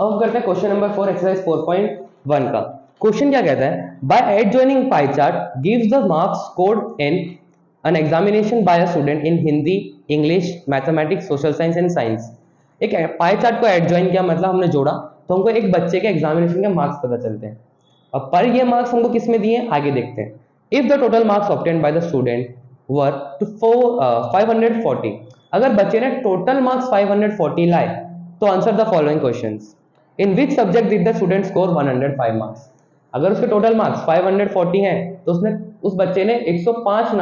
अब करते हैं क्वेश्चन नंबर 4 एक्सरसाइज 4.1 का। क्वेश्चन क्या कहता है, by adjoining pie chart gives the marks scored in an examination by a student in Hindi, English, mathematics, social science and science. एक pie chart को एडजॉइन किया मतलब हमने जोड़ा, तो हमको एक बच्चे के एग्जामिनेशन के मार्क्स पता चलते हैं। अब पर ये मार्क्स हमको किस में दिए आगे देखते हैं। If the total marks obtained by the student were to 540, अगर बच्चे ने टोटल मार्क्स 540 लाए तो answer the following questions. In which subject did the student score 105 marks. अगर उसके टोटल मार्क्स 540 हैं तो उसने उस बच्चे ने 105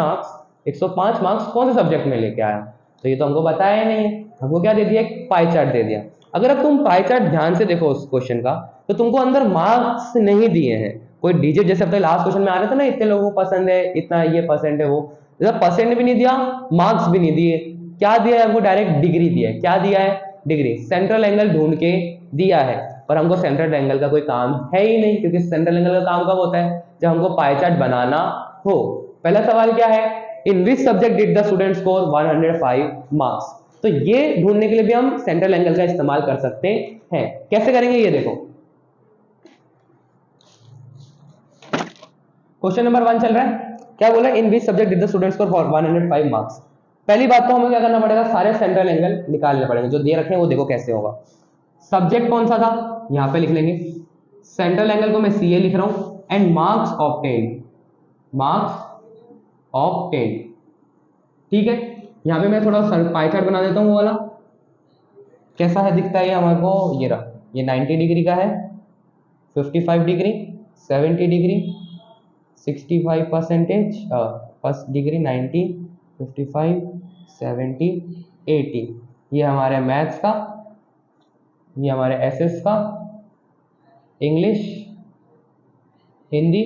मार्क्स कौन से सब्जेक्ट में लेके आया, तो ये तो हमको बताया ही नहीं है। हमको क्या दे दिया, एक पाई चार्ट दे दिया। अगर अब तुम पाई चार्ट ध्यान से देखो उस क्वेश्चन का, तो तुमको अंदर मार्क्स नहीं दिए हैं, कोई डिजिट, जैसे अब तक लास्ट क्वेश्चन में आ रहा था ना, इतने लोगों को पसंद है, इतना ये परसेंट है, वो परसेंट भी नहीं दिया, मार्क्स भी नहीं दिए। क्या दिया है हमको, डायरेक्ट डिग्री दिया है। क्या दिया है, डिग्री। सेंट्रल एंगल ढूंढ के दिया है, पर हमको सेंट्रल एंगल का कोई काम है ही नहीं, क्योंकि सेंट्रल एंगल का काम कब होता है, जब हमको पाई चार्ट बनाना हो। पहला सवाल क्या है, in which subject did the student score 105 marks. तो ये ढूंढने के लिए भी हम सेंट्रल एंगल का इस्तेमाल कर सकते हैं। कैसे करेंगे ये देखो, क्वेश्चन नंबर 1 चल रहा है। क्या बोला, in which subject did the student score 105 marks. पहली बात तो हमें क्या करना पड़ेगा, सारे सेंट्रल एंगल निकालने पड़ेंगे जो दे रखे हैं, वो देखो कैसे होगा। सब्जेक्ट कौन सा था, यहां पे लिख लेंगे। सेंट्रल एंगल को मैं CA लिख रहा हूं एंड मार्क्स ऑब्टेन्ड। ठीक है, यहां पे मैं थोड़ा पाई चार्ट बना देता हूं, वो वाला कैसा है दिखता है ये हमारे को, ये रहा, ये 90 डिग्री का है, 55 डिग्री, 70 डिग्री, 65% फर्स्ट डिग्री, 90, 55, 70, 80। ये हमारे मैथ्स का, ये हमारे SS का, इंग्लिश, हिंदी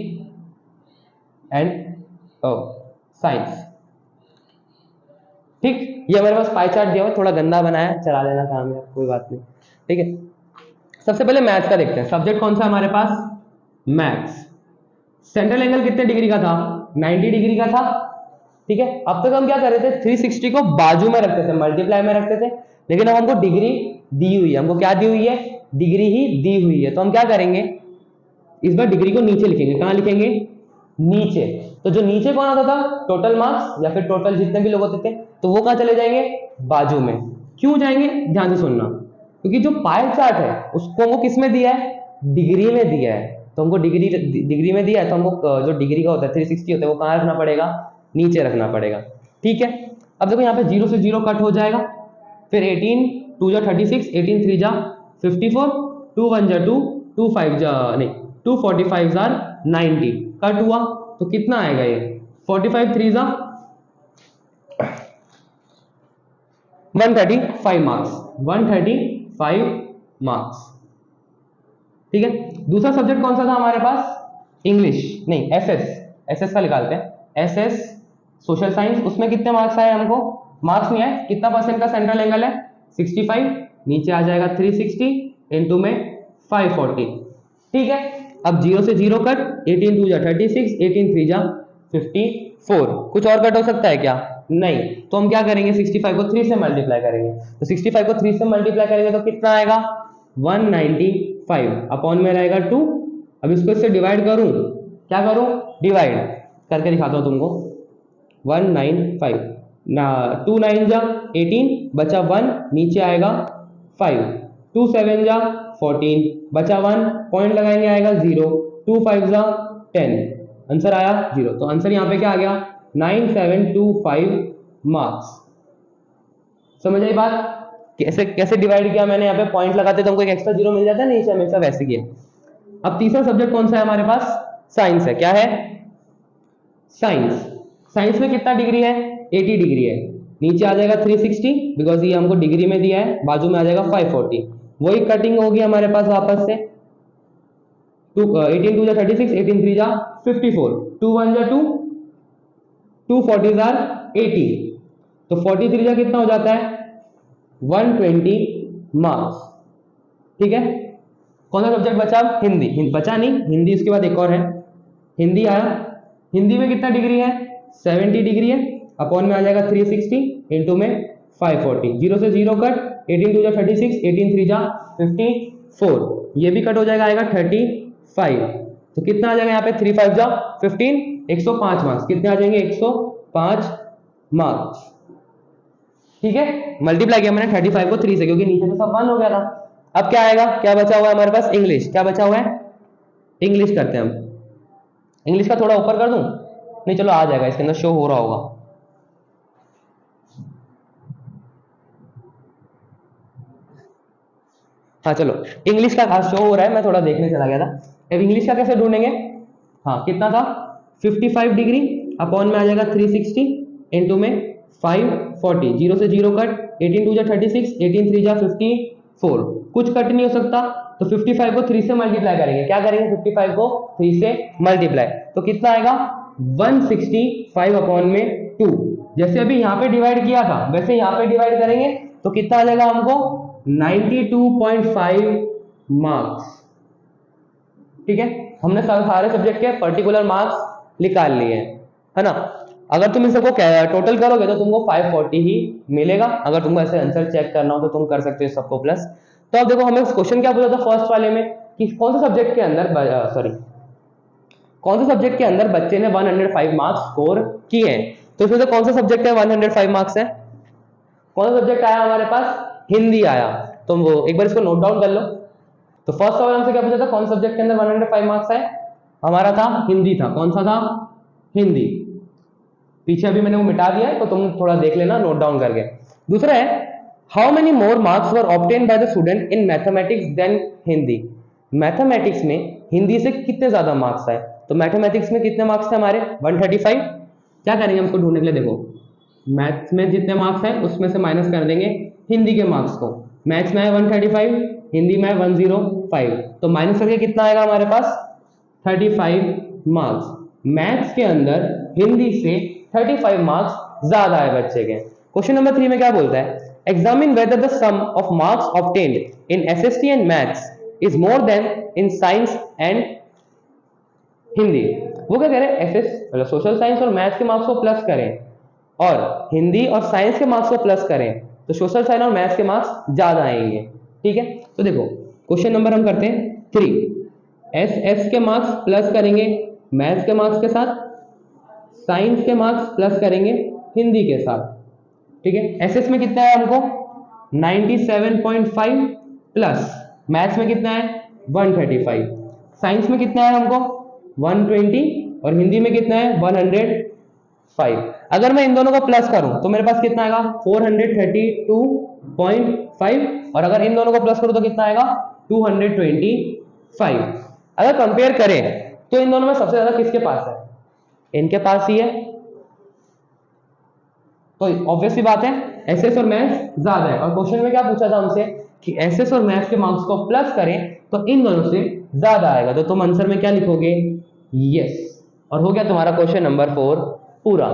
एंड साइंस। ठीक, ये हमारे पास पाई चार्ट दिया हुआ, थोड़ा गंदा बनाया, चला लेना काम है, कोई बात नहीं। ठीक है, सबसे पहले मैथ्स का देखते हैं। सब्जेक्ट कौन सा हमारे पास, मैथ्स। सेंट्रल एंगल कितने डिग्री का था, 90 डिग्री का था। ठीक है, अब तक हम क्या कर रहे थे, 360 को बाजू में रखते थे, मल्टीप्लाई में रखते थे, लेकिन अब हमको डिग्री दी हुई है। हमको क्या दी हुई है, डिग्री ही दी हुई है। तो हम क्या करेंगे, इस बार डिग्री को नीचे लिखेंगे। कहां लिखेंगे, नीचे। तो जो नीचे कौन आता था, टोटल मार्क्स या फिर टोटल जितने भी लोग होते थे, तो वो कहां चले जाएंगे, बाजू में। क्यों जाएंगे, ध्यान से सुनना, क्योंकि जो पाई चार्ट है उसको वो किस में दिया है, डिग्री में दिया है। तो हमको डिग्री में दिया है, तो हमको जो डिग्री का होता है 360 होता है, वो कहां रखना पड़ेगा, नीचे रखना पड़ेगा। ठीक है, अब देखो यहाँ पे 0 से 0 कट हो जाएगा, फिर 18 2 जा 36, 18 3 जा 54, 2 1 जा 2, 2 5 जा नहीं 2 45 जा 90, कट हुआ तो कितना आएगा ये, 45 3 जा 135 मार्क्स, 135 मार्क्स। ठीक है, दूसरा सब्जेक्ट कौन सा था हमारे पास, इंग्लिश नहीं SS का निकालते हैं। SS सोशल साइंस, उसमें कितने मार्क्स आए हमको, मार्क्स नहीं आए, कितना परसेंट का सेंट्रल एंगल है, 65, नीचे आ जाएगा 360 इनटू में 540। ठीक है, अब 0 से 0 कट, 18 2 जा 36, 18 3 जा 54। कुछ और कट हो सकता है क्या, नहीं। तो हम क्या करेंगे, 65 को 3 से मल्टीप्लाई करेंगे। तो 65 को 3 से मल्टीप्लाई करेंगे तो कितना आएगा, 195 अपॉन में रहेगा 2। अब इसको इससे डिवाइड करूं, क्या करूं, डिवाइड करके दिखाता हूं तुमको। 195 ना 2 9 जा 18, बचा 1, नीचे आएगा 5, 2 7 जा 14, बचा 1, पॉइंट लगाएंगे आएगा 0, 2 5 जा 10, आंसर आया 0। तो आंसर यहाँ पे क्या आ गया, 9725 मार्क्स। समझ आई बात, कैसे कैसे डिवाइड किया मैंने, यहाँ पे पॉइंट लगाते तो हमको एक एक्स्ट्रा 0 मिल जाता है, नीचे हमेशा वैसे किया। अब तीसरा सब्जेक्ट कौन सा है हमारे पास, साइंस है। क्या है, साइंस। साइंस में कितना डिग्री है, 80 डिग्री है, नीचे आ जाएगा 360 बिकॉज ये हमको डिग्री में दिया है, बाजू में आ जाएगा 540। वही कटिंग होगी हमारे पास वापस से, 18 2 जा 36, 18 3 जा 54, 2 1 जा 2, 2 40 जा 80, तो 43 जा कितना हो जाता है, 120 मार्क्स। ठीक है, कौन सा सब्जेक्ट बचा, हिंदी बचा नहीं, हिंदी उसके बाद एक और है, हिंदी आया। हिंदी में कितना डिग्री है, 70 डिग्री है, अपॉन में आ जाएगा 360 इंटू में 540, 0 से 0 कट, 18 2 जा 36, 18 3 जा 54, 4, ये भी कट हो जाएगा, आएगा 35। तो कितना आ जाएगा यहाँ पे 3 5 जा 15, 105 मार्क्स। कितने आ जाएंगे 105 मार्क्स। ठीक है, मल्टीप्लाई किया मैंने 35 को 3 से, क्योंकि नीचे तो सब 1 हो गया था। अब क्या आएगा, क्या बचा हुआ है हमारे पास, इंग्लिश। क्या बचा हुआ है, इंग्लिश करते हैं हम। इंग्लिश का थोड़ा ऊपर कर दूं, नहीं चलो आ जाएगा, इसके अंदर शो हो रहा होगा। हाँ चलो, इंग्लिश का खास शो हो रहा है, मैं थोड़ा देखने चला गया था। अब इंग्लिश का कैसे ढूंढेंगे, हाँ कितना था 55 डिग्री अपॉन में आ जाएगा 360 इंटू में 540, 0 से 0 कट, 18 2 जा 36, 18 3 जा 54, कुछ कट नहीं हो सकता, तो 55 को 3 से मल्टीप्लाई करेंगे। क्या करेंगे, 55 को 3 से मल्टीप्लाई, तो कितना आएगा 165 अपॉन में 2। जैसे अभी यहाँ पे डिवाइड किया था वैसे यहाँ पे डिवाइड करेंगे, तो कितना आ जाएगा हमको 92.5 मार्क्स। ठीक है, हमने सारे सब्जेक्ट के पर्टिकुलर मार्क्स निकाल लिए हैं, है ना। अगर तुम इन सबको टोटल करोगे तो तुमको 540 ही मिलेगा। अगर तुमको ऐसे आंसर चेक करना हो तो तुम कर सकते हो सबको प्लस। तो अब देखो हमें क्वेश्चन क्या पूछा था फर्स्ट वाले में, कि कौन से सब्जेक्ट के अंदर कौन से सब्जेक्ट के अंदर बच्चे ने 105 मार्क्स स्कोर किए हैं। तो इसमें से कौन सा सब्जेक्ट है 105 मार्क्स है, कौन सा सब्जेक्ट आया हमारे पास, हिंदी आया। तो वो एक बार इसको नोट डाउन कर लो। तो फर्स्ट सवाल हमसे क्या पूछा था, कौन सा सब्जेक्ट के अंदर 105 मार्क्स है, हमारा था हिंदी था। कौन सा था, हिंदी। पीछे अभी मैंने वो मिटा दिया है, तो तुम थोड़ा देख लेना नोट डाउन करके। दूसरा है, how many more marks were obtain by the student in mathematics then Hindi. Mathematics में हिंदी से कितने ज्यादा मार्क्स आए। तो मैथमेटिक्स में कितने मार्क्स थे हमारे 135। क्या करेंगे हमको ढूंढने के लिए, देखो मैथ्स में जितने मार्क्स हैं उसमें से माइनस कर देंगे हिंदी के मार्क्स को। मैथ्स में है 135, हिंदी में है 105, तो माइनस करके कितना आएगा हमारे पास 35 मार्क्स। मैथ्स के अंदर हिंदी से 35 मार्क्स ज्यादा है बच्चे के। क्वेश्चन नंबर 3 में क्या बोलता है, examine whether the sum of marks obtained in SST and maths is more than in science and Hindi. वो क्या कह रहे हैं, एसएस मतलब सोशल साइंस और मैथ्स के मार्क्स को प्लस करें और हिंदी और साइंस के मार्क्स को प्लस करें, तो सोशल साइंस और मैथ्स के मार्क्स ज्यादा आएंगे। ठीक है, तो देखो क्वेश्चन नंबर हम करते हैं 3, एस के मार्क्स प्लस करेंगे मैथ्स के मार्क्स के साथ, साइंस के मार्क्स प्लस करेंगे हिंदी के साथ। ठीक है, एसएस में कितना है हमको 97.5 प्लस मैथ्स में कितना है 135, साइंस में कितना है हमको 120 और हिंदी में कितना है 105। अगर मैं इन दोनों को प्लस करूं तो मेरे पास कितना आएगा 432.5, और अगर इन दोनों को प्लस करूं तो कितना आएगा 225। अगर कंपेयर करें तो इन दोनों में सबसे ज्यादा किसके पास है, इनके पास ही है। तो ऑब्वियस सी बात है एसएस और मैथ्स ज्यादा है। और क्वेश्चन में क्या पूछा था हमसे कि एसएस और मैथ्स के मार्क्स को प्लस करें तो इन दोनों से ज्यादा आएगा। तो तुम आंसर में क्या लिखोगे, यस। और हो गया तुम्हारा क्वेश्चन नंबर 4 पूरा।